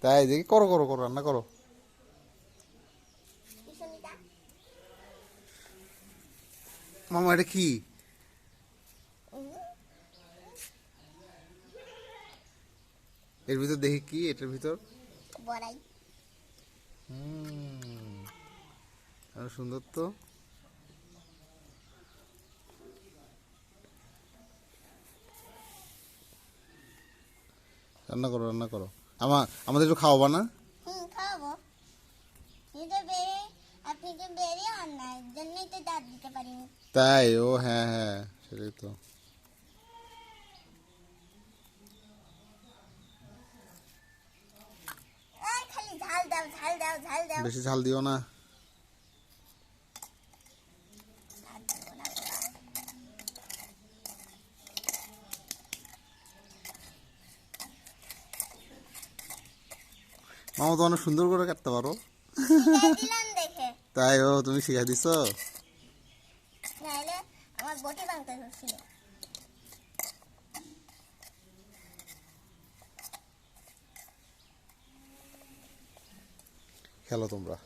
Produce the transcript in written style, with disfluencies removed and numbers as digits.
তাই দেখি, করো করো করো, রান্না করো। মামা এটা কি? এর ভিতর দেখি কি এটার ভিতর। বড়াই। সুন্দর তো। রান্না করো রান্না করো। আমাদের একটু খাওয়াবা না? খাওয়াবো। আপনি যে বেরিয়ে হন না, এর জন্যই তো দাঁত দিতে পারিনি। তাই? ও হ্যাঁ হ্যাঁ, সেটাই তো। খালি ঝাল দাও, ঝাল দাও, ঝাল দাও। বেশি ঝাল দিও না। মামা তো অনেক সুন্দর করে কাটতে পারো। দিলাম দেখে। তাই? ও তুমি শিখাই দিছো? নাহলে আমার বটি ভাঙতে হচ্ছিল। খেলো তোমরা।